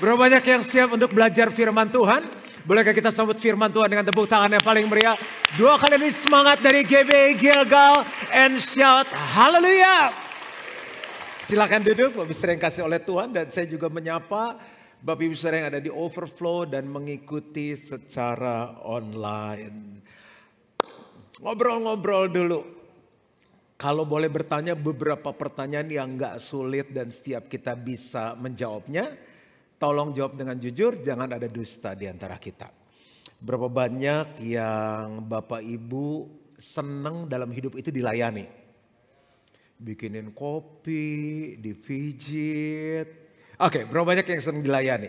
Berapa banyak yang siap untuk belajar firman Tuhan? Bolehkah kita sambut firman Tuhan dengan tepuk tangan yang paling meriah? Dua kali lebih semangat dari GBI Gilgal and shout haleluya. Silakan duduk, Bapak Ibu saudara yang kasih oleh Tuhan. Dan saya juga menyapa Bapak Ibu saudara yang ada di Overflow dan mengikuti secara online. Ngobrol-ngobrol dulu. Kalau boleh bertanya beberapa pertanyaan yang gak sulit dan setiap kita bisa menjawabnya. Tolong jawab dengan jujur, jangan ada dusta di antara kita. Berapa banyak yang Bapak Ibu senang dalam hidup itu dilayani? Bikinin kopi, dipijit. Oke, berapa banyak yang senang dilayani?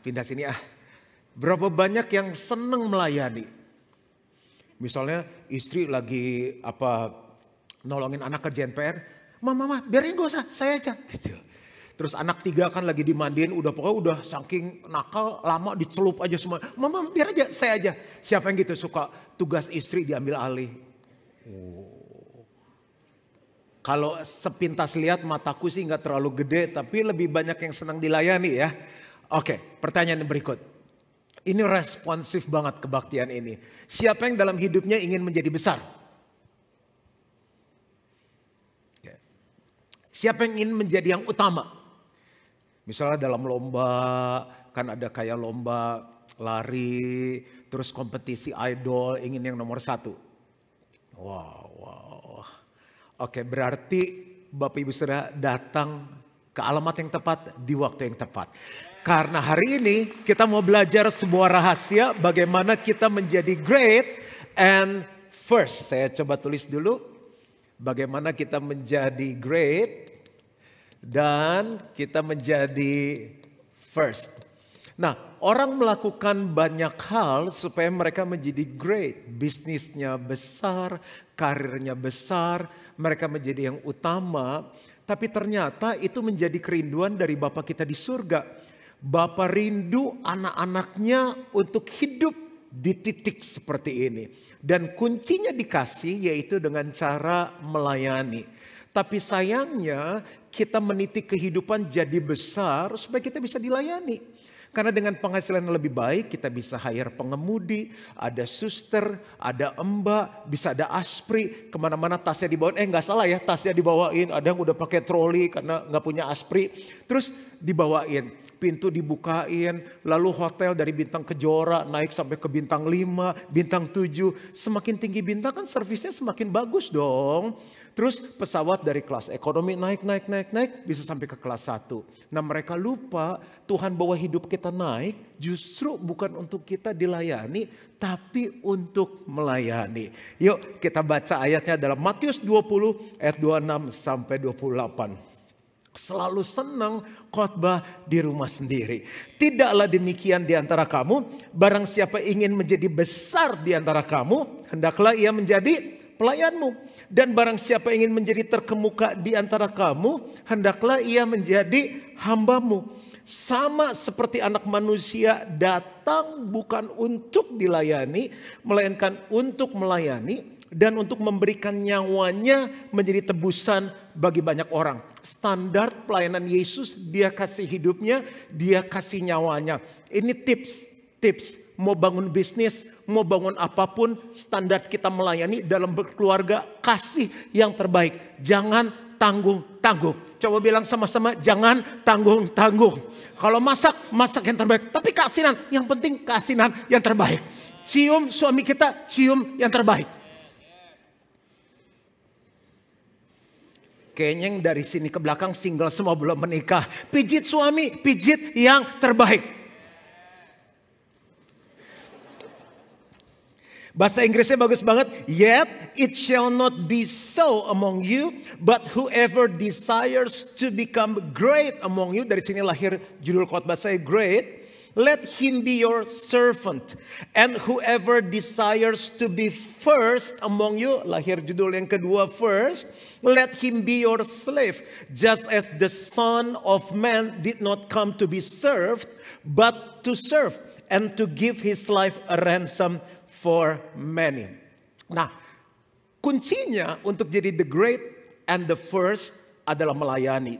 Pindah sini ah. Berapa banyak yang senang melayani? Misalnya istri lagi nolongin anak kerjaan PR. Mama, biarin gak usah, saya aja. Gitu. Terus anak 3 kan lagi dimandiin, udah saking nakal, lama dicelup aja semua. Mama, biar aja, saya aja. Siapa yang gitu suka tugas istri diambil alih? Kalau sepintas lihat mataku sih gak terlalu gede, tapi lebih banyak yang senang dilayani ya. Oke, pertanyaan berikut. Ini responsif banget kebaktian ini. Siapa yang dalam hidupnya ingin menjadi besar? Siapa yang ingin menjadi yang utama? Misalnya dalam lomba, kan ada kayak lomba lari, terus kompetisi idol, ingin yang nomor 1. Wow. Oke, berarti Bapak Ibu saudara datang ke alamat yang tepat di waktu yang tepat. Karena hari ini kita mau belajar sebuah rahasia bagaimana kita menjadi great and first. Saya coba tulis dulu. Bagaimana kita menjadi great dan kita menjadi first. Nah, orang melakukan banyak hal supaya mereka menjadi great. Bisnisnya besar, karirnya besar, mereka menjadi yang utama. Tapi ternyata itu menjadi kerinduan dari Bapa kita di surga. Bapa rindu anak-anaknya untuk hidup di titik seperti ini. Dan kuncinya dikasih yaitu dengan cara melayani. Tapi sayangnya kita meniti kehidupan jadi besar supaya kita bisa dilayani. Karena dengan penghasilan yang lebih baik kita bisa hire pengemudi, ada suster, ada mbak, bisa ada aspri. Kemana-mana tasnya dibawain, gak salah ya tasnya dibawain. Ada yang udah pakai troli karena gak punya aspri. Terus dibawain, pintu dibukain, lalu hotel dari bintang Kejora naik sampai ke bintang 5, bintang 7. Semakin tinggi bintang kan servisnya semakin bagus dong. Terus pesawat dari kelas ekonomi naik bisa sampai ke kelas 1. Nah mereka lupa Tuhan bawa hidup kita naik justru bukan untuk kita dilayani tapi untuk melayani. Yuk kita baca ayatnya dalam Matius 20 ayat 26 sampai 28. Selalu senang khotbah di rumah sendiri. Tidaklah demikian di antara kamu. Barang siapa ingin menjadi besar di antara kamu, hendaklah ia menjadi pelayanmu. Dan barang siapa ingin menjadi terkemuka di antara kamu, hendaklah ia menjadi hambamu. Sama seperti anak manusia datang bukan untuk dilayani, melainkan untuk melayani dan untuk memberikan nyawanya menjadi tebusan bagi banyak orang. Standar pelayanan Yesus, dia kasih hidupnya, dia kasih nyawanya. Ini tips. Mau bangun bisnis, mau bangun apapun, standar kita melayani dalam berkeluarga, kasih yang terbaik. Jangan tanggung-tanggung. Coba bilang sama-sama, jangan tanggung-tanggung. Kalau masak yang terbaik. Tapi keasinan, yang penting keasinan yang terbaik. Cium suami kita, cium yang terbaik. Kayaknya yang dari sini ke belakang single semua belum menikah. Pijit suami, pijit yang terbaik. Bahasa Inggrisnya bagus banget. Yet it shall not be so among you, but whoever desires to become great among you. Dari sini lahir judul khotbah saya great. Let him be your servant. And whoever desires to be first among you. Lahir judul yang kedua first. Let him be your slave. Just as the Son of Man did not come to be served, but to serve. And to give his life a ransom for many. Nah, kuncinya untuk jadi the great and the first adalah melayani.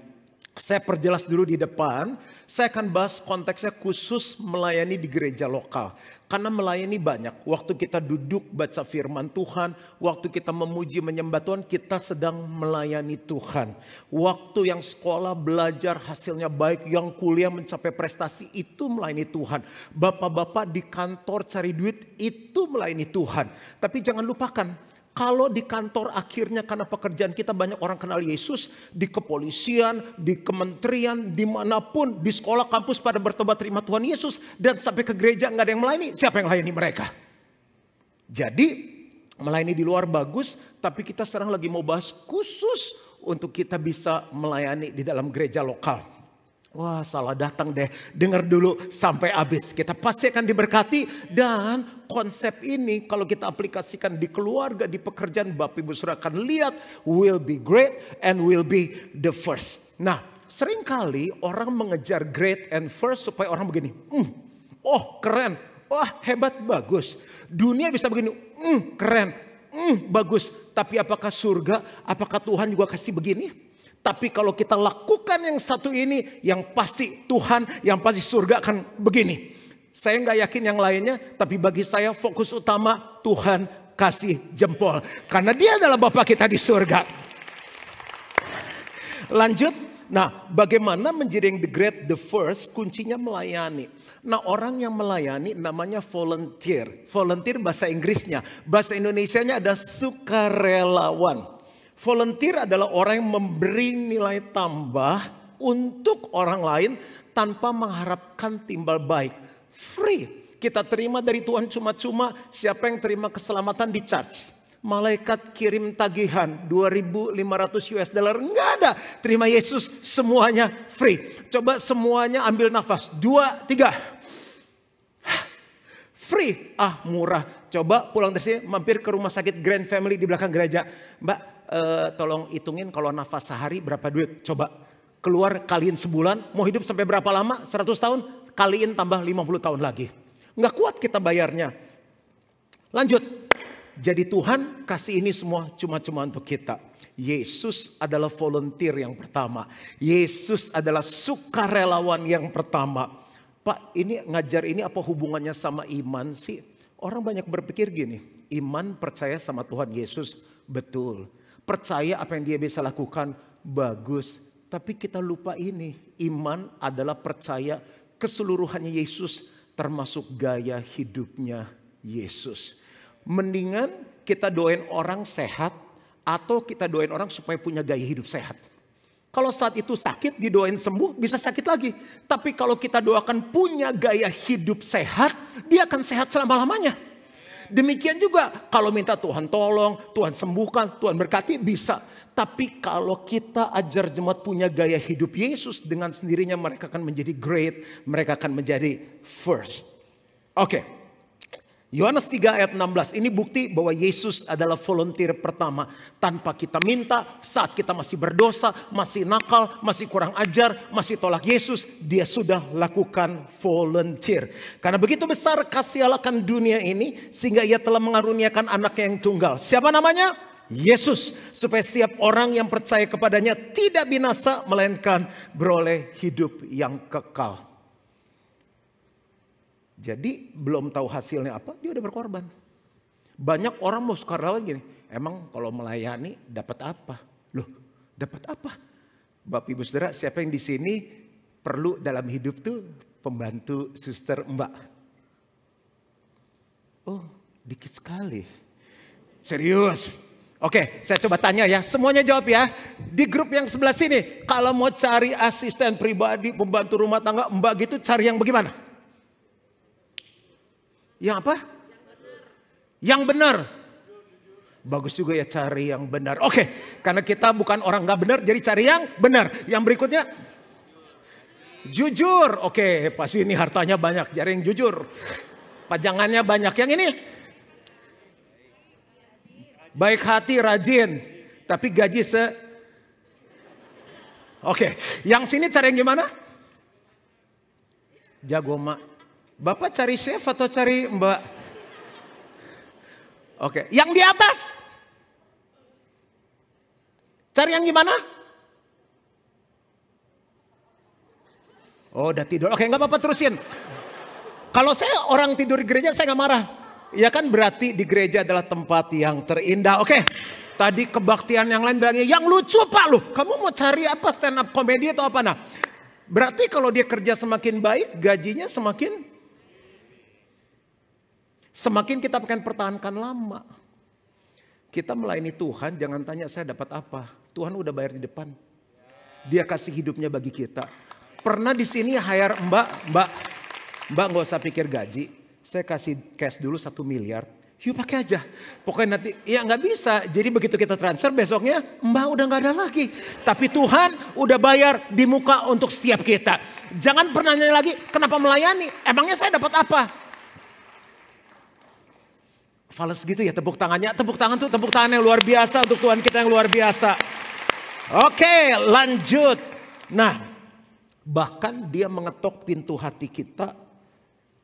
Saya perjelas dulu di depan, saya akan bahas konteksnya khusus melayani di gereja lokal. Karena melayani banyak, waktu kita duduk baca firman Tuhan, waktu kita memuji menyembah Tuhan, kita sedang melayani Tuhan. Waktu yang sekolah belajar hasilnya baik, yang kuliah mencapai prestasi, itu melayani Tuhan. Bapak-bapak di kantor cari duit, itu melayani Tuhan. Tapi jangan lupakan, kalau di kantor akhirnya karena pekerjaan kita banyak orang kenal Yesus, di kepolisian, di kementerian, dimanapun, di sekolah kampus pada bertobat terima Tuhan Yesus, dan sampai ke gereja nggak ada yang melayani, siapa yang melayani mereka? Jadi melayani di luar bagus, tapi kita sekarang lagi mau bahas khusus untuk kita bisa melayani di dalam gereja lokal. Wah, salah datang deh. Dengar dulu sampai habis. Kita pasti akan diberkati. Dan konsep ini kalau kita aplikasikan di keluarga, di pekerjaan, Bapak Ibu Saudara akan lihat will be great and will be the first. Nah, seringkali orang mengejar great and first supaya orang begini. Oh, keren. Wah, hebat, bagus. Dunia bisa begini. Keren. Bagus. Tapi apakah surga? Apakah Tuhan juga kasih begini? Tapi kalau kita lakukan yang satu ini, yang pasti Tuhan, yang pasti surga akan begini. Saya nggak yakin yang lainnya, tapi bagi saya fokus utama Tuhan kasih jempol. Karena Dia adalah Bapa kita di surga. Lanjut, nah bagaimana menjadi yang the great, the first, kuncinya melayani. Nah orang yang melayani namanya volunteer. Volunteer bahasa Inggrisnya, bahasa Indonesianya ada sukarelawan. Volunteer adalah orang yang memberi nilai tambah untuk orang lain tanpa mengharapkan timbal baik. Free. Kita terima dari Tuhan cuma-cuma. Siapa yang terima keselamatan di charge. Malaikat kirim tagihan 2.500 US dollar. Enggak ada. Terima Yesus semuanya free. Coba semuanya ambil nafas. 2, 3. Free. Ah murah. Coba pulang dari sini mampir ke rumah sakit Grand Family di belakang gereja. Mbak. Tolong hitungin kalau nafas sehari berapa duit. Coba keluar kaliin sebulan. Mau hidup sampai berapa lama? 100 tahun. Kaliin tambah 50 tahun lagi. Nggak kuat kita bayarnya. Lanjut. Jadi Tuhan kasih ini semua cuma-cuma untuk kita. Yesus adalah volunteer yang pertama. Yesus adalah sukarelawan yang pertama. Pak, ini ngajar ini apa hubungannya sama iman sih? Orang banyak berpikir gini. Iman percaya sama Tuhan Yesus. Betul. Percaya apa yang Dia bisa lakukan, bagus. Tapi kita lupa ini, iman adalah percaya keseluruhannya Yesus, termasuk gaya hidupnya Yesus. Mendingan kita doain orang sehat, atau kita doain orang supaya punya gaya hidup sehat. Kalau saat itu sakit, didoain sembuh, bisa sakit lagi. Tapi kalau kita doakan punya gaya hidup sehat, dia akan sehat selama-lamanya. Demikian juga kalau minta Tuhan tolong, Tuhan sembuhkan, Tuhan berkati bisa. Tapi kalau kita ajar jemaat punya gaya hidup Yesus, dengan sendirinya mereka akan menjadi great, mereka akan menjadi first. Oke. Yohanes 3 ayat 16 ini bukti bahwa Yesus adalah volunteer pertama. Tanpa kita minta, saat kita masih berdosa, masih nakal, masih kurang ajar, masih tolak Yesus, Dia sudah lakukan volunteer. Karena begitu besar kasih Allah akan dunia ini, sehingga Ia telah mengaruniakan anaknya yang tunggal. Siapa namanya? Yesus. Supaya setiap orang yang percaya kepadanya tidak binasa, melainkan beroleh hidup yang kekal. Jadi belum tahu hasilnya apa, dia udah berkorban. Banyak orang mau sukarelawan gini, emang kalau melayani dapat apa? Loh, dapat apa? Bapak Ibu Saudara, siapa yang di sini perlu dalam hidup tuh pembantu, suster, mbak? Oh, dikit sekali. Serius. Oke, saya coba tanya ya, semuanya jawab ya. Di grup yang sebelah sini, kalau mau cari asisten pribadi, pembantu rumah tangga, mbak gitu, cari yang bagaimana? Yang apa? Yang benar. Bagus juga ya cari yang benar. Oke, karena kita bukan orang gak benar, jadi cari yang benar. Yang berikutnya, jujur. Oke, pasti ini hartanya banyak, cari yang jujur. Pajangannya banyak. Yang ini, baik hati, rajin. Tapi gaji Oke, yang sini cari yang gimana? Jago mak. Bapak cari chef atau cari mbak? Oke, yang di atas? Cari yang gimana? Oh udah tidur. Oke nggak apa-apa terusin. Kalau saya orang tidur di gereja saya nggak marah. Ya kan berarti di gereja adalah tempat yang terindah. Oke. Tadi kebaktian yang lain bilangnya yang lucu Pak lu. Kamu mau cari apa, stand up komedi atau apa? Nah berarti kalau dia kerja semakin baik gajinya semakin kita akan pertahankan lama. Kita melayani Tuhan jangan tanya saya dapat apa. Tuhan udah bayar di depan. Dia kasih hidupnya bagi kita. Pernah di sini hire mbak nggak usah pikir gaji. Saya kasih cash dulu 1 miliar. Yuk pakai aja. Pokoknya nanti, ya nggak bisa. Jadi begitu kita transfer besoknya mbak udah nggak ada lagi. Tapi Tuhan udah bayar di muka untuk setiap kita. Jangan pernah nanya lagi kenapa melayani. Emangnya saya dapat apa? Fales gitu ya tepuk tangannya. Tepuk tangan yang luar biasa untuk Tuhan kita yang luar biasa. Oke lanjut. Nah bahkan dia mengetok pintu hati kita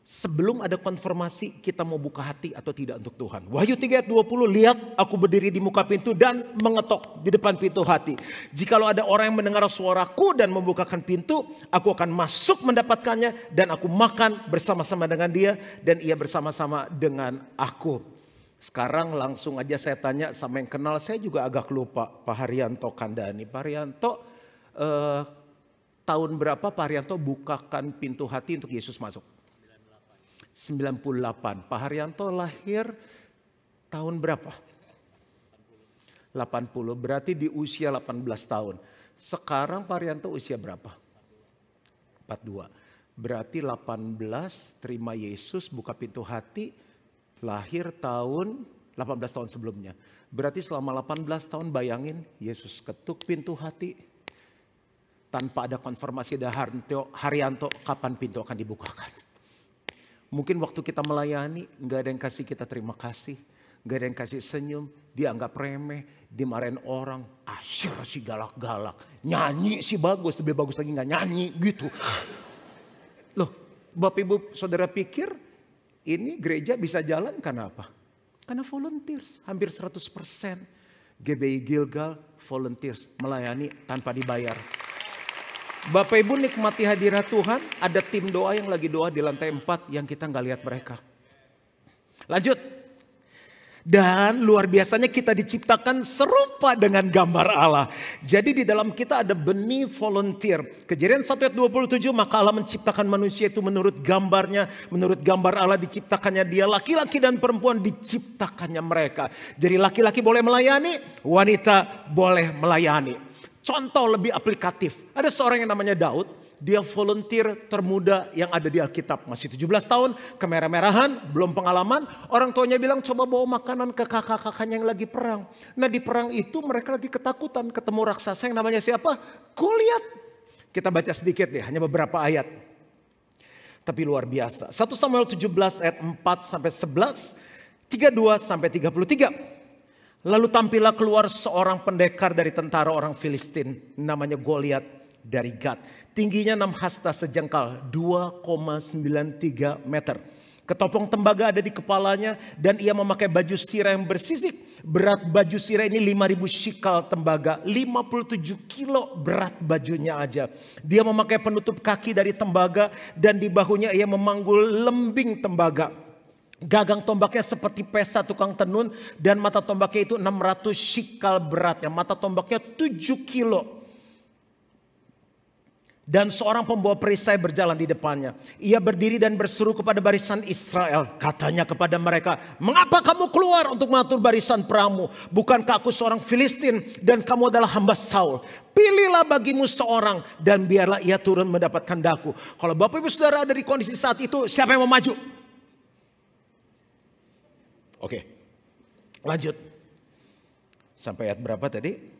sebelum ada konfirmasi kita mau buka hati atau tidak untuk Tuhan. Wahyu 3 ayat 20, lihat aku berdiri di muka pintu dan mengetok di depan pintu hati. Jikalau ada orang yang mendengar suaraku dan membukakan pintu, aku akan masuk mendapatkannya dan aku makan bersama-sama dengan dia dan ia bersama-sama dengan aku. Sekarang langsung aja saya tanya sama yang kenal, saya juga agak lupa Pak Haryanto Kandani. Pak Haryanto tahun berapa Pak Haryanto bukakan pintu hati untuk Yesus masuk? 98. Pak Haryanto lahir tahun berapa? 80. Berarti di usia 18 tahun. Sekarang Pak Haryanto usia berapa? 42. Berarti 18 terima Yesus buka pintu hati. Lahir tahun 18 tahun sebelumnya. Berarti selama 18 tahun bayangin Yesus ketuk pintu hati. Tanpa ada konfirmasi dari Haryanto kapan pintu akan dibukakan. Mungkin waktu kita melayani gak ada yang kasih kita terima kasih. Gak ada yang kasih senyum. Dianggap remeh. Dimarahin orang. Asyik sih galak-galak. Nyanyi sih bagus. Lebih bagus lagi gak nyanyi gitu. Loh Bapak Ibu Saudara pikir ini gereja bisa jalan karena apa? Karena volunteers, hampir 100%. GBI Gilgal volunteers, melayani tanpa dibayar. Bapak Ibu nikmati hadirat Tuhan, ada tim doa yang lagi doa di lantai 4 yang kita nggak lihat mereka. Lanjut. Dan luar biasanya kita diciptakan serupa dengan gambar Allah. Jadi di dalam kita ada benih volunteer. Kejadian 1 ayat 27, maka Allah menciptakan manusia itu menurut gambarnya. Menurut gambar Allah diciptakannya dia, laki-laki dan perempuan diciptakannya mereka. Jadi laki-laki boleh melayani, wanita boleh melayani. Contoh lebih aplikatif. Ada seorang yang namanya Daud. Dia volunteer termuda yang ada di Alkitab. Masih 17 tahun, kemerah-merahan, belum pengalaman. Orang tuanya bilang coba bawa makanan ke kakak-kakaknya yang lagi perang. Nah di perang itu mereka lagi ketakutan. Ketemu raksasa yang namanya siapa? Goliat. Kita baca sedikit deh, hanya beberapa ayat. Tapi luar biasa. 1 Samuel 17 ayat 4 sampai 11, 32 sampai 33. Lalu tampillah keluar seorang pendekar dari tentara orang Filistin. Namanya Goliat dari Gat. Tingginya 6 hasta sejengkal, 2,93 meter. Ketopong tembaga ada di kepalanya dan ia memakai baju sirah yang bersisik. Berat baju sirah ini 5.000 shikal tembaga, 57 kilo berat bajunya aja. Dia memakai penutup kaki dari tembaga dan di bahunya ia memanggul lembing tembaga. Gagang tombaknya seperti pesa tukang tenun dan mata tombaknya itu 600 shikal beratnya. Mata tombaknya 7 kilo. Dan seorang pembawa perisai berjalan di depannya. Ia berdiri dan berseru kepada barisan Israel. Katanya kepada mereka, mengapa kamu keluar untuk mengatur barisan perangmu? Bukankah aku seorang Filistin dan kamu adalah hamba Saul? Pilihlah bagimu seorang dan biarlah ia turun mendapatkan daku. Kalau Bapak Ibu Saudara ada di kondisi saat itu, siapa yang mau maju? Oke, lanjut. Sampai ayat berapa tadi?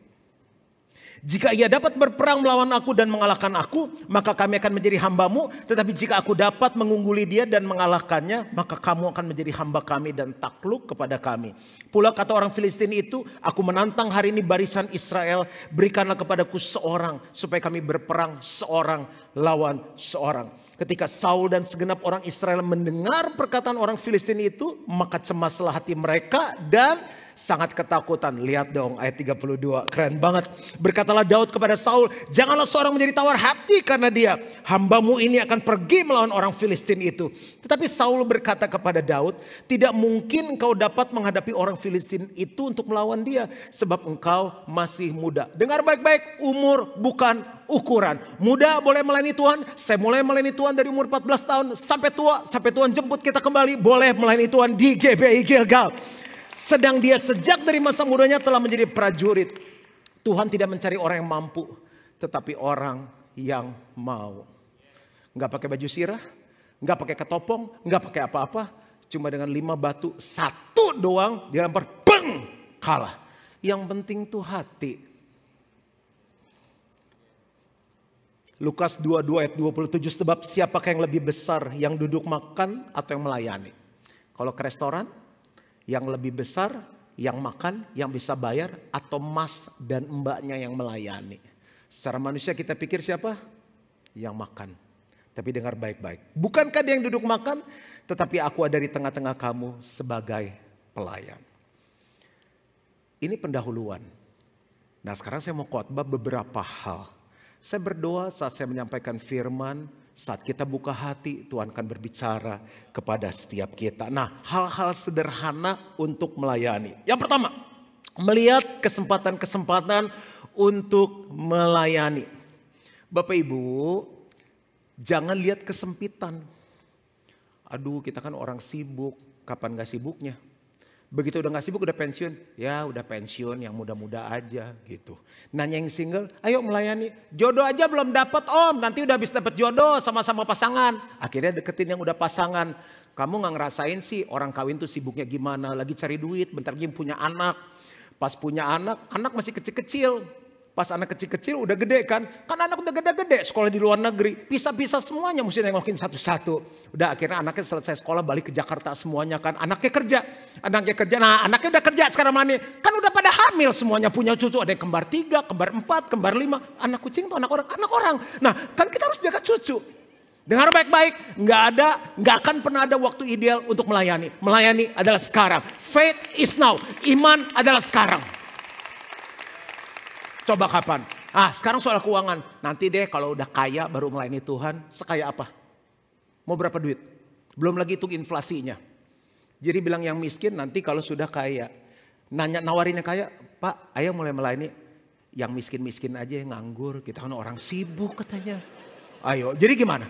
Jika ia dapat berperang melawan aku dan mengalahkan aku, maka kami akan menjadi hambamu. Tetapi jika aku dapat mengungguli dia dan mengalahkannya, maka kamu akan menjadi hamba kami dan takluk kepada kami. Pula kata orang Filistin itu, aku menantang hari ini barisan Israel, berikanlah kepadaku seorang supaya kami berperang seorang lawan seorang. Ketika Saul dan segenap orang Israel mendengar perkataan orang Filistin itu, maka cemaslah hati mereka dan sangat ketakutan. Lihat dong ayat 32, keren banget. Berkatalah Daud kepada Saul, janganlah seorang menjadi tawar hati karena dia. Hambamu ini akan pergi melawan orang Filistin itu. Tetapi Saul berkata kepada Daud, tidak mungkin engkau dapat menghadapi orang Filistin itu untuk melawan dia. Sebab engkau masih muda. Dengar baik-baik, umur bukan ukuran. Muda boleh melayani Tuhan, saya mulai melayani Tuhan dari umur 14 tahun sampai tua, sampai Tuhan jemput kita kembali, boleh melayani Tuhan di GBI Gilgal. Sedang dia sejak dari masa mudanya telah menjadi prajurit. Tuhan tidak mencari orang yang mampu, tetapi orang yang mau. Enggak pakai baju sirah, enggak pakai ketopong, enggak pakai apa-apa, cuma dengan 5 batu, 1 doang dilempar, beng, kalah. Yang penting tuh hati. Lukas 22 ayat 27, sebab siapakah yang lebih besar, yang duduk makan atau yang melayani? Kalau ke restoran, yang lebih besar, yang makan, yang bisa bayar, atau mas dan mbaknya yang melayani? Secara manusia kita pikir siapa? Yang makan. Tapi dengar baik-baik. Bukankah dia yang duduk makan? Tetapi aku ada di tengah-tengah kamu sebagai pelayan. Ini pendahuluan. Nah sekarang saya mau khotbah beberapa hal. Saya berdoa saat saya menyampaikan firman, saat kita buka hati, Tuhan akan berbicara kepada setiap kita. Nah, hal-hal sederhana untuk melayani. Yang pertama, melihat kesempatan-kesempatan untuk melayani. Bapak Ibu, jangan lihat kesempitan. Aduh, kita kan orang sibuk, kapan gak sibuknya? Begitu udah gak sibuk udah pensiun, ya udah pensiun yang muda-muda aja gitu. Nanya yang single, ayo melayani. Jodoh aja belum dapat om, nanti udah habis dapat jodoh sama-sama pasangan. Akhirnya deketin yang udah pasangan. Kamu gak ngerasain sih orang kawin tuh sibuknya gimana, lagi cari duit, bentar lagi punya anak. Pas punya anak masih kecil-kecil. Pas anak kecil-kecil udah gede kan anak udah gede-gede sekolah di luar negeri. Pisah-pisah semuanya mesti nengokin satu-satu. Udah akhirnya anaknya selesai sekolah balik ke Jakarta semuanya kan. Anaknya kerja, nah anaknya udah kerja sekarang mana. Kan udah pada hamil semuanya punya cucu. Ada yang kembar 3, kembar 4, kembar 5. Anak kucing tuh anak orang. Nah kan kita harus jaga cucu. Dengar baik-baik, nggak akan pernah ada waktu ideal untuk melayani. Melayani adalah sekarang. Faith is now, iman adalah sekarang. Coba kapan? Sekarang soal keuangan. Nanti deh kalau udah kaya baru melayani Tuhan. Sekaya apa? Mau berapa duit? Belum lagi hitung inflasinya. Jadi bilang yang miskin nanti kalau sudah kaya. Nawarin yang kaya, Pak ayo mulai melayani. Yang miskin-miskin aja yang nganggur. Kita kan orang sibuk katanya. Ayo, jadi gimana?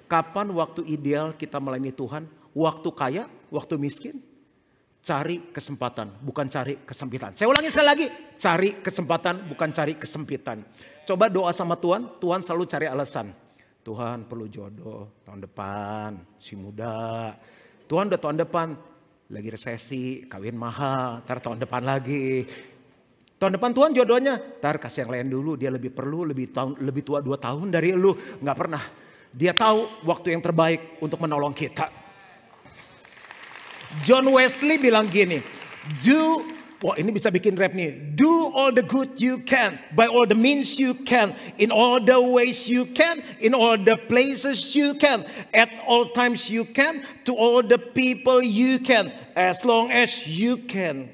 Kapan waktu ideal kita melayani Tuhan? Waktu kaya, waktu miskin? Cari kesempatan, bukan cari kesempitan. Saya ulangi sekali lagi, cari kesempatan, bukan cari kesempitan. Coba doa sama Tuhan, Tuhan selalu cari alasan. Tuhan perlu jodoh tahun depan, si muda. Tuhan udah tahun depan, lagi resesi, kawin mahal, ntar tahun depan lagi. Tahun depan Tuhan jodohnya, ntar kasih yang lain dulu, dia lebih perlu, lebih tua 2 tahun dari lu. Nggak pernah, dia tahu waktu yang terbaik untuk menolong kita. John Wesley bilang gini, ini bisa bikin rap nih. Do all the good you can, by all the means you can, in all the ways you can, in all the places you can, at all times you can, to all the people you can, as long as you can.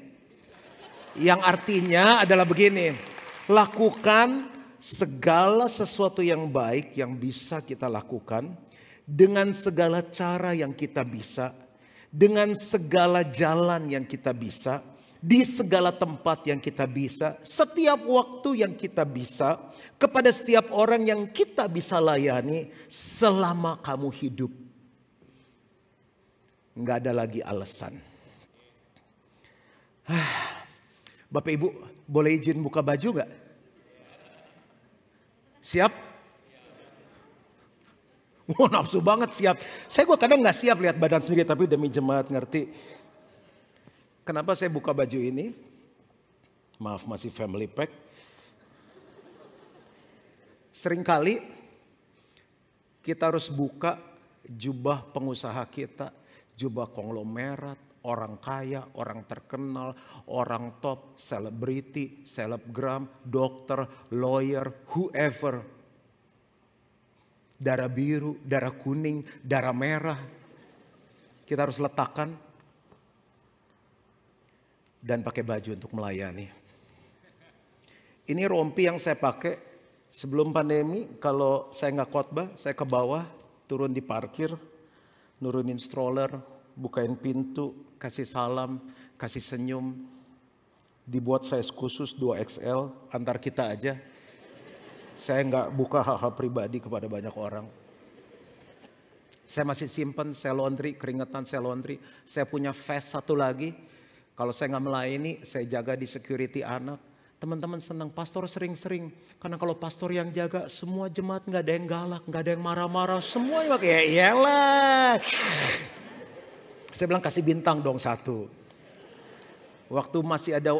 Yang artinya adalah begini, lakukan segala sesuatu yang baik yang bisa kita lakukan, dengan segala cara yang kita bisa, dengan segala jalan yang kita bisa, di segala tempat yang kita bisa, setiap waktu yang kita bisa, kepada setiap orang yang kita bisa layani selama kamu hidup. Nggak ada lagi alasan. Bapak Ibu boleh izin buka baju nggak? Siap? Wah nafsu banget siap. Saya kadang gak siap lihat badan sendiri tapi demi jemaat ngerti. Kenapa saya buka baju ini? Maaf masih family pack. Seringkali kita harus buka jubah pengusaha kita. Jubah konglomerat, orang kaya, orang terkenal, orang top, selebriti, selebgram, dokter, lawyer, whoever. Darah biru, darah kuning, darah merah. Kita harus letakkan. dan pakai baju untuk melayani. Ini rompi yang saya pakai sebelum pandemi. Kalau saya nggak khotbah, saya ke bawah, turun di parkir, nurunin stroller, bukain pintu, kasih salam, kasih senyum. Dibuat size khusus 2XL, antar kita aja. Saya nggak buka hal-hal pribadi kepada banyak orang. Saya masih simpen, saya laundry, keringetan saya laundry. Saya punya vest satu lagi. Kalau saya nggak melayani, saya jaga di security anak. Teman-teman senang, pastor sering-sering. Karena kalau pastor yang jaga, semua jemaat nggak ada yang galak, nggak ada yang marah-marah. Semuanya pakai, ya iyalah. Saya bilang kasih bintang dong satu. Waktu masih ada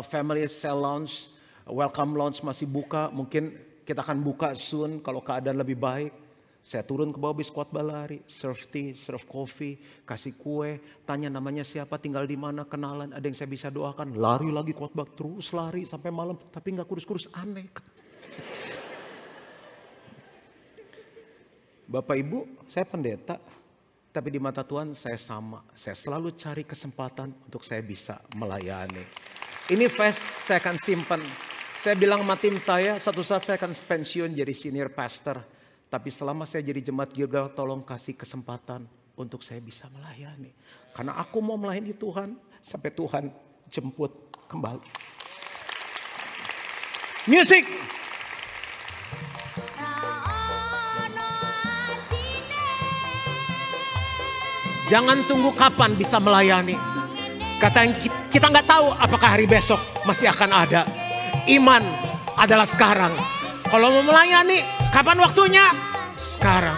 family cell lounge, welcome lounge masih buka. Mungkin kita akan buka soon kalau keadaan lebih baik. Saya turun ke bawah bis khotbah lari, serve tea, serve coffee, kasih kue, tanya namanya siapa, tinggal di mana, kenalan, ada yang saya bisa doakan, lari lagi khotbah, terus lari sampai malam, tapi nggak kurus-kurus, aneh. Bapak Ibu, saya pendeta, tapi di mata Tuhan saya sama, saya selalu cari kesempatan untuk saya bisa melayani. Ini vest saya akan simpan, saya bilang sama tim saya, satu saat saya akan pensiun jadi senior pastor. Tapi selama saya jadi jemaat Gilgal, tolong kasih kesempatan untuk saya bisa melayani. Karena aku mau melayani Tuhan sampai Tuhan jemput kembali. Music. Jangan tunggu kapan bisa melayani. Kata yang kita nggak tahu apakah hari besok masih akan ada. Iman adalah sekarang. Kalau mau melayani, kapan waktunya? Sekarang.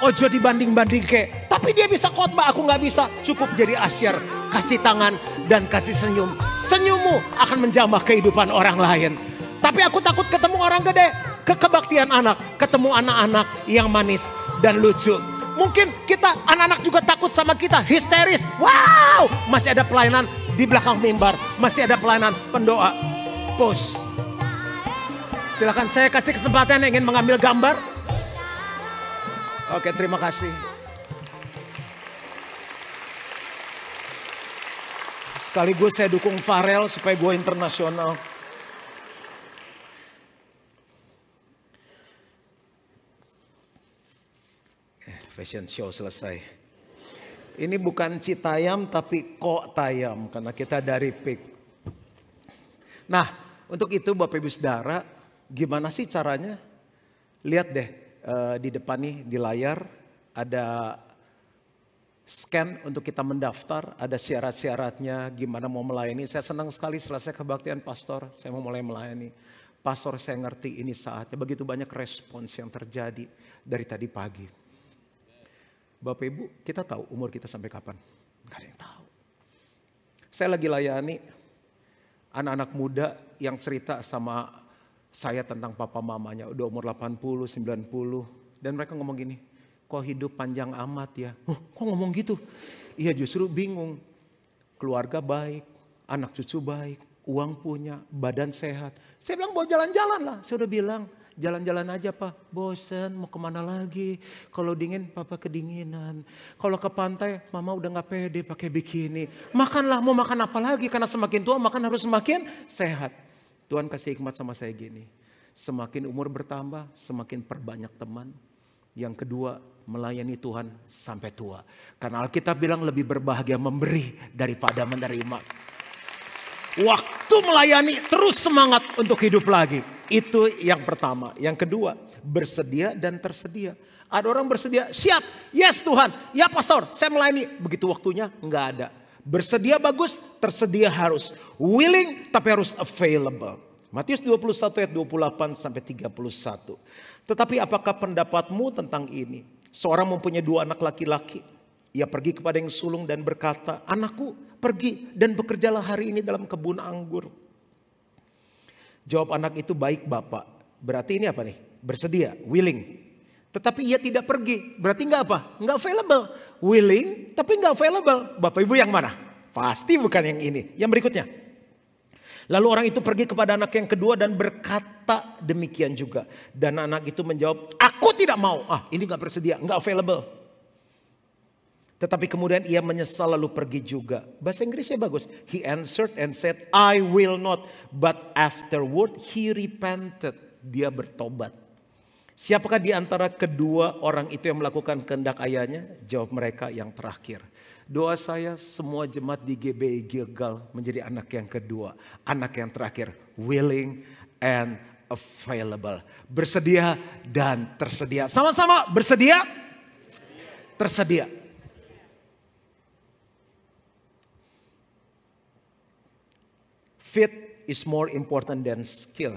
Ojo dibanding-banding ke. Tapi dia bisa khotbah, aku gak bisa. Cukup jadi asyar, kasih tangan dan kasih senyum. Senyummu akan menjamah kehidupan orang lain. Tapi aku takut ketemu orang gede. Kebaktian anak, ketemu anak-anak yang manis dan lucu. Mungkin kita, anak-anak juga takut sama kita, histeris. Wow, masih ada pelayanan di belakang mimbar. Masih ada pelayanan pendoa. Pause. Silakan saya kasih kesempatan yang ingin mengambil gambar. Oke, terima kasih. Sekaligus saya dukung Farel supaya gue internasional. Fashion show selesai. Ini bukan Citayam tapi Kok Tayam karena kita dari PIK. Nah, untuk itu Bapak Ibu Saudara, gimana sih caranya? Lihat deh di depan nih di layar ada scan untuk kita mendaftar, ada syarat-syaratnya gimana mau melayani. Saya senang sekali selesai kebaktian pastor, saya mau mulai melayani. Pastor saya ngerti ini saatnya, begitu banyak respons yang terjadi dari tadi pagi. Bapak Ibu, kita tahu umur kita sampai kapan? Gak ada yang tahu. Saya lagi layani anak-anak muda yang cerita sama saya tentang papa mamanya, udah umur 80, 90. Dan mereka ngomong gini, kok hidup panjang amat ya? Kok ngomong gitu? Iya justru bingung. Keluarga baik, anak cucu baik, uang punya, badan sehat. Saya bilang mau jalan-jalan lah. Saya udah bilang jalan-jalan aja Pak. Bosen mau kemana lagi? Kalau dingin papa kedinginan. Kalau ke pantai mama udah gak pede pakai bikini. Makanlah, mau makan apa lagi? Karena semakin tua makan harus semakin sehat. Tuhan kasih hikmat sama saya gini. Semakin umur bertambah, semakin perbanyak teman. Yang kedua, melayani Tuhan sampai tua. Karena Alkitab bilang lebih berbahagia memberi daripada menerima. Waktu melayani terus semangat untuk hidup lagi. Itu yang pertama. Yang kedua, bersedia dan tersedia. Ada orang bersedia, siap, yes Tuhan, ya pastor, saya melayani. Begitu waktunya, enggak ada. Bersedia bagus, tersedia harus. Willing tapi harus available. Matius 21 ayat 28 sampai 31. Tetapi apakah pendapatmu tentang ini? Seorang mempunyai 2 anak laki-laki. Ia pergi kepada yang sulung dan berkata, anakku pergi dan bekerjalah hari ini dalam kebun anggur. Jawab anak itu, baik Bapak. Berarti ini apa nih? Bersedia, willing. Tetapi ia tidak pergi. Berarti enggak apa? Enggak available. Willing tapi enggak available. Bapak Ibu yang mana? Pasti bukan yang ini. Yang berikutnya. Lalu orang itu pergi kepada anak yang kedua dan berkata demikian juga. Dan anak itu menjawab, aku tidak mau. Ini enggak bersedia, enggak available. Tetapi kemudian ia menyesal lalu pergi juga. Bahasa Inggrisnya bagus. He answered and said, I will not. But afterward he repented. Dia bertobat. Siapakah di antara kedua orang itu yang melakukan kehendak ayahnya? Jawab mereka, yang terakhir. Doa saya semua jemaat di GBI Gilgal menjadi anak yang kedua. Anak yang terakhir. Willing and available. Bersedia dan tersedia. Sama-sama bersedia, tersedia. Faith is more important than skill.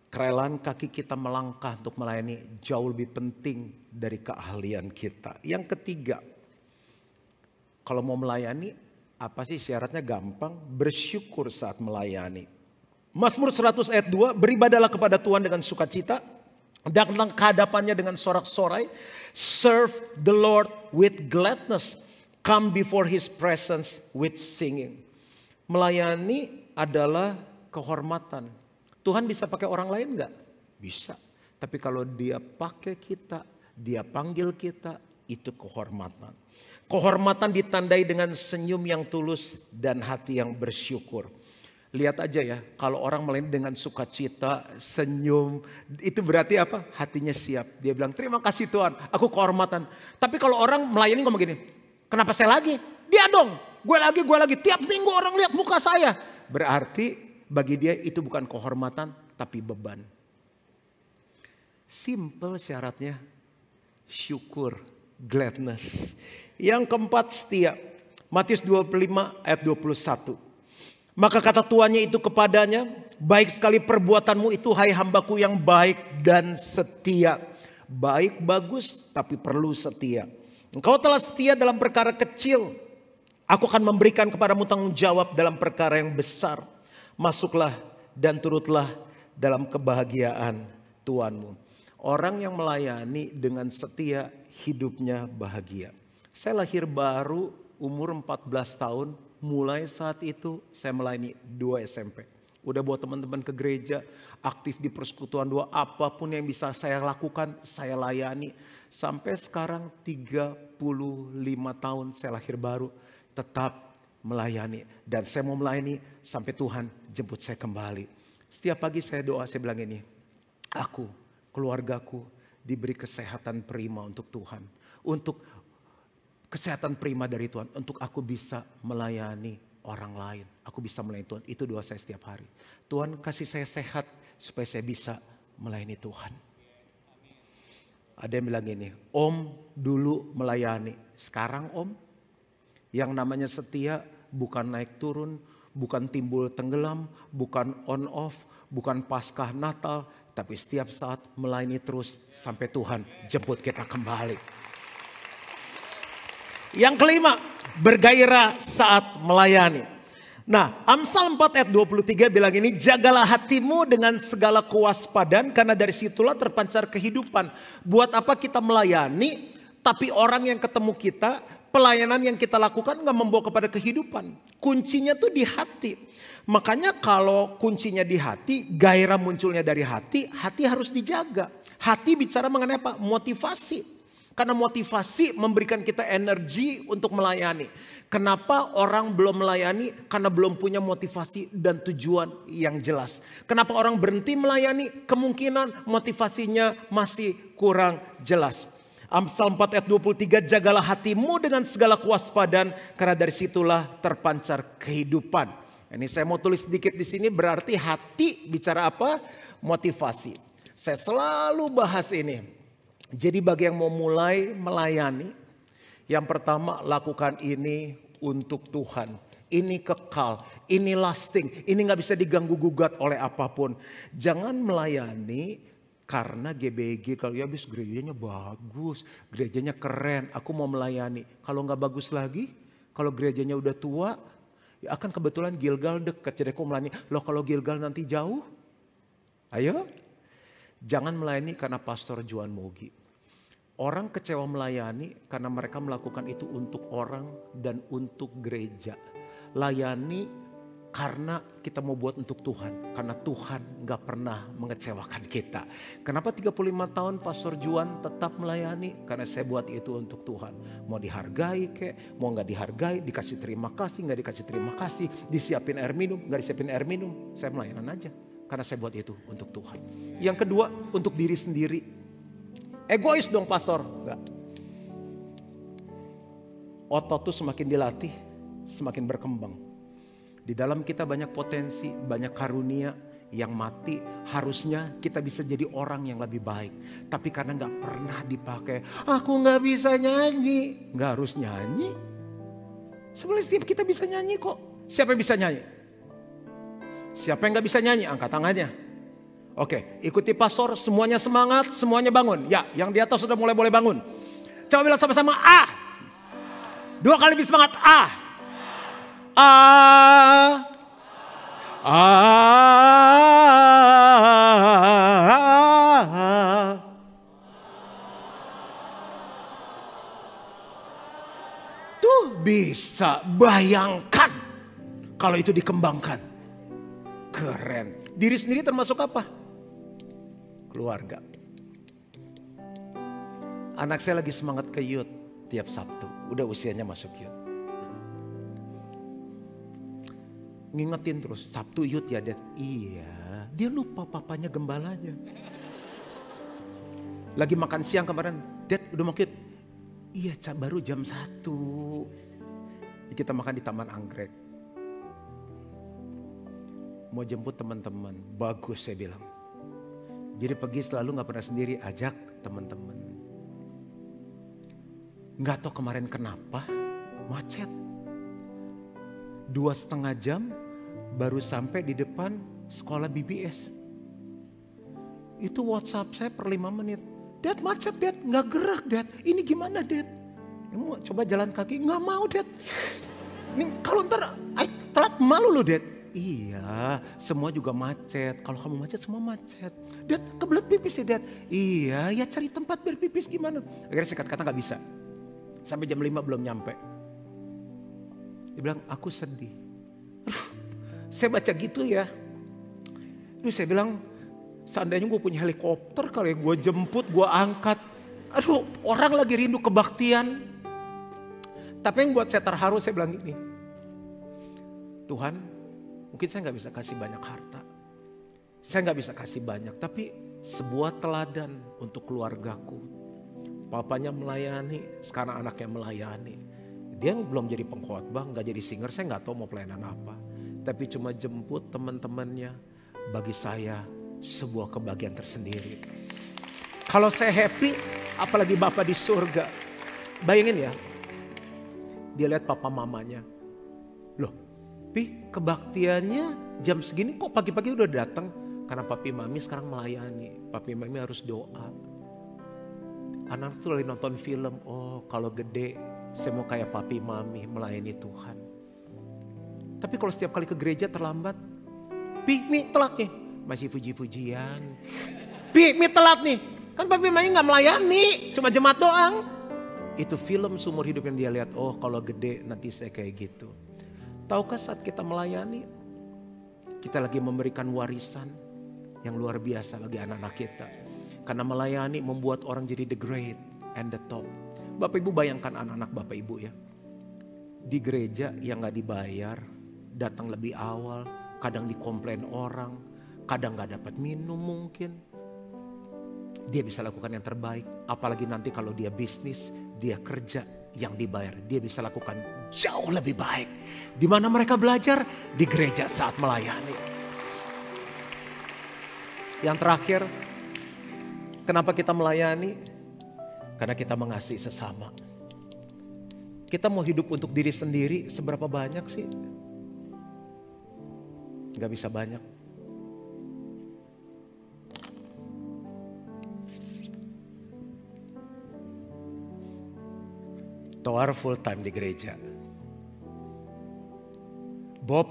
Kerelaan kaki kita melangkah untuk melayani jauh lebih penting dari keahlian kita. Yang ketiga, kalau mau melayani, apa sih syaratnya? Gampang, bersyukur saat melayani. Mazmur 100 ayat 2, beribadalah kepada Tuhan dengan sukacita, datang ke hadapannya dengan sorak-sorai. Serve the Lord with gladness, come before His presence with singing. Melayani adalah kehormatan. Tuhan bisa pakai orang lain enggak? Bisa. Tapi kalau dia pakai kita, dia panggil kita, itu kehormatan. Kehormatan ditandai dengan senyum yang tulus dan hati yang bersyukur. Lihat aja ya, kalau orang melayani dengan sukacita, senyum, itu berarti apa? Hatinya siap. Dia bilang, terima kasih Tuhan, aku kehormatan. Tapi kalau orang melayani ngomong gini, kenapa saya lagi? Dia dong, gue lagi. Tiap minggu orang lihat muka saya. Berarti bagi dia itu bukan kehormatan, tapi beban. Simple syaratnya, syukur, gladness. Yang keempat, setia. Matius 25 ayat 21. Maka kata tuannya itu kepadanya, baik sekali perbuatanmu itu hai hambaku yang baik dan setia. Baik, bagus, tapi perlu setia. Engkau telah setia dalam perkara kecil, aku akan memberikan kepadamu tanggung jawab dalam perkara yang besar. Masuklah dan turutlah dalam kebahagiaan Tuhanmu. Orang yang melayani dengan setia hidupnya bahagia. Saya lahir baru umur 14 tahun. Mulai saat itu saya melayani 2 SMP. Udah bawa teman-teman ke gereja, aktif di persekutuan doa, apapun yang bisa saya lakukan, saya layani. Sampai sekarang 35 tahun saya lahir baru, tetap melayani. Dan saya mau melayani sampai Tuhan jemput saya kembali. Setiap pagi saya doa, saya bilang ini, aku, keluargaku diberi kesehatan prima untuk Tuhan. Untuk kesehatan prima dari Tuhan, untuk aku bisa melayani orang lain. Aku bisa melayani Tuhan, itu doa saya setiap hari. Tuhan kasih saya sehat supaya saya bisa melayani Tuhan. Ada yang bilang gini, Om dulu melayani, sekarang Om yang namanya setia bukan naik turun, bukan timbul tenggelam, bukan on off, bukan Paskah Natal, tapi setiap saat melayani terus sampai Tuhan jemput kita kembali. Yang kelima, bergairah saat melayani. Nah, Amsal 4 ayat 23 bilang ini, jagalah hatimu dengan segala kewaspadaan karena dari situlah terpancar kehidupan. Buat apa kita melayani, tapi orang yang ketemu kita, pelayanan yang kita lakukan gak membawa kepada kehidupan. Kuncinya tuh di hati. Makanya kalau kuncinya di hati, gairah munculnya dari hati, hati harus dijaga. Hati bicara mengenai apa? Motivasi. Karena motivasi memberikan kita energi untuk melayani. Kenapa orang belum melayani? Karena belum punya motivasi dan tujuan yang jelas. Kenapa orang berhenti melayani? Kemungkinan motivasinya masih kurang jelas. Amsal 4 ayat 23, jagalah hatimu dengan segala kewaspadaan karena dari situlah terpancar kehidupan. Ini saya mau tulis sedikit di sini, berarti hati bicara apa? Motivasi. Saya selalu bahas ini. Jadi bagi yang mau mulai melayani, yang pertama lakukan ini untuk Tuhan. Ini kekal, ini lasting, ini gak bisa diganggu gugat oleh apapun. Jangan melayani karena GBG, kalau ya habis gerejanya bagus, gerejanya keren, aku mau melayani. Kalau gak bagus lagi, kalau gerejanya udah tua, ya akan kebetulan Gilgal dekat. Jadi aku melayani, loh kalau Gilgal nanti jauh, ayo. Jangan melayani karena pastor Juan Mogi. Orang kecewa melayani karena mereka melakukan itu untuk orang dan untuk gereja. Layani Karena kita mau buat untuk Tuhan. Karena Tuhan gak pernah mengecewakan kita. Kenapa 35 tahun Pastor Juan tetap melayani? Karena saya buat itu untuk Tuhan. Mau dihargai kek, mau gak dihargai, dikasih terima kasih, gak dikasih terima kasih. Disiapin air minum, gak disiapin air minum. Saya melayanan aja. Karena saya buat itu untuk Tuhan. Yang kedua, untuk diri sendiri. Egois dong pastor. Enggak. Otot tuh semakin dilatih, semakin berkembang. Di dalam kita banyak potensi, banyak karunia yang mati. Harusnya kita bisa jadi orang yang lebih baik. Tapi karena gak pernah dipakai, aku gak bisa nyanyi. Gak harus nyanyi. Sebenarnya setiap kita bisa nyanyi kok. Siapa yang bisa nyanyi? Siapa yang gak bisa nyanyi? Angkat tangannya. Oke, ikuti pastor, semuanya semangat, semuanya bangun. Ya, yang di atas sudah mulai boleh bangun. Coba bilang sama-sama A. 2 kali lebih semangat A. Tuh bisa bayangkan kalau itu dikembangkan. Keren. Diri sendiri termasuk apa? Keluarga. Anak saya lagi semangat ke youth tiap Sabtu. Udah usianya masuk youth. Ngingetin terus, Sabtu youth ya Dad. Iya, dia lupa papanya gembalanya. Lagi makan siang kemarin, Dad udah mau youth? Iya, baru jam 1. Kita makan di Taman Anggrek. Mau jemput teman-teman, bagus saya bilang. Jadi pergi selalu gak pernah sendiri, ajak teman-teman. Gak tahu kemarin kenapa, macet. 2,5 jam baru sampai di depan sekolah BBS. Itu WhatsApp saya per 5 menit. Dad macet Dad, gak gerak Dad. Ini gimana Dad? Mau coba jalan kaki, gak mau Dad. Kalau ntar telat malu loh Dad. Iya, semua juga macet. Kalau kamu macet, semua macet. Dad, kebelet pipis ya Dad. Iya, ya cari tempat berpipis gimana. Akhirnya singkat kata gak bisa. Sampai jam 5 belum nyampe. Dia bilang, aku sedih. Saya baca gitu ya. Terus saya bilang, seandainya gue punya helikopter kali ya, gue jemput, gue angkat. Aduh, orang lagi rindu kebaktian. Tapi yang buat saya terharu, saya bilang gini. Tuhan, mungkin saya gak bisa kasih banyak harta. Saya gak bisa kasih banyak, tapi sebuah teladan untuk keluargaku. Papanya melayani, sekarang anaknya melayani. Dia belum jadi pengkhotbah, gak jadi singer, saya gak tahu mau pelayanan apa. Tapi cuma jemput teman-temannya, bagi saya sebuah kebahagiaan tersendiri. Kalau saya happy, apalagi Bapak di surga. Bayangin ya, dia lihat papa mamanya. Loh, Pi kebaktiannya jam segini kok pagi-pagi udah datang? Karena papi mami sekarang melayani, papi mami harus doa. Anak tuh lagi nonton film, oh kalau gede saya mau kayak papi mami melayani Tuhan. Tapi kalau setiap kali ke gereja terlambat, Pi, Mi telat nih. Masih puji-pujian. Pi, Mi telat nih. Kan papi mami gak melayani, cuma jemaat doang. Itu film seumur hidup yang dia lihat, oh kalau gede nanti saya kayak gitu. Tahukah saat kita melayani, kita lagi memberikan warisan yang luar biasa bagi anak-anak kita. Karena melayani membuat orang jadi the great and the top. Bapak Ibu bayangkan anak-anak Bapak Ibu ya. Di gereja yang gak dibayar, datang lebih awal, kadang dikomplain orang, kadang gak dapat minum mungkin. Dia bisa lakukan yang terbaik, apalagi nanti kalau dia bisnis, dia kerja yang dibayar, dia bisa lakukan jauh lebih baik. Di mana mereka belajar? Di gereja saat melayani. Yang terakhir, kenapa kita melayani? Karena kita mengasihi sesama. Kita mau hidup untuk diri sendiri, seberapa banyak sih? Gak bisa banyak. Toar full time di gereja. Bob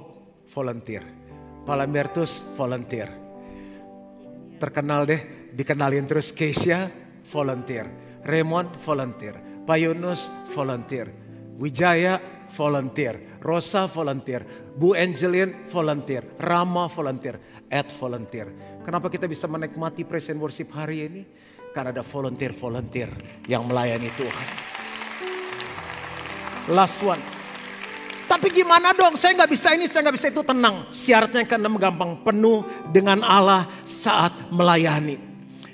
volunteer. Palambertus volunteer. Terkenal deh, dikenalin terus. Keisha volunteer. Raymond volunteer. Pak Yunus volunteer. Wijaya volunteer. Rosa volunteer. Bu Angelin volunteer. Rama volunteer. Ed volunteer. Kenapa kita bisa menikmati praise and worship hari ini? Karena ada volunteer-volunteer yang melayani Tuhan. Last one. Tapi gimana dong, saya nggak bisa ini, saya nggak bisa itu. Tenang, syaratnya kan gampang, penuh dengan Allah saat melayani.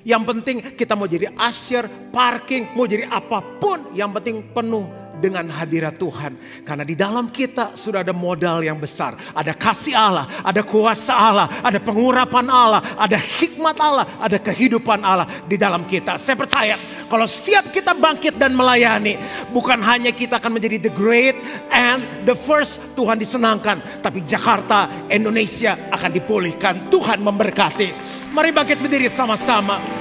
Yang penting kita mau jadi usher, parking, mau jadi apapun, yang penting penuh dengan hadirat Tuhan. Karena di dalam kita sudah ada modal yang besar. Ada kasih Allah, ada kuasa Allah, ada pengurapan Allah, ada hikmat Allah, ada kehidupan Allah di dalam kita. Saya percaya kalau setiap kita bangkit dan melayani, bukan hanya kita akan menjadi the great and the first, Tuhan disenangkan. Tapi Jakarta, Indonesia akan dipulihkan. Tuhan memberkati. Mari bangkit berdiri sama-sama.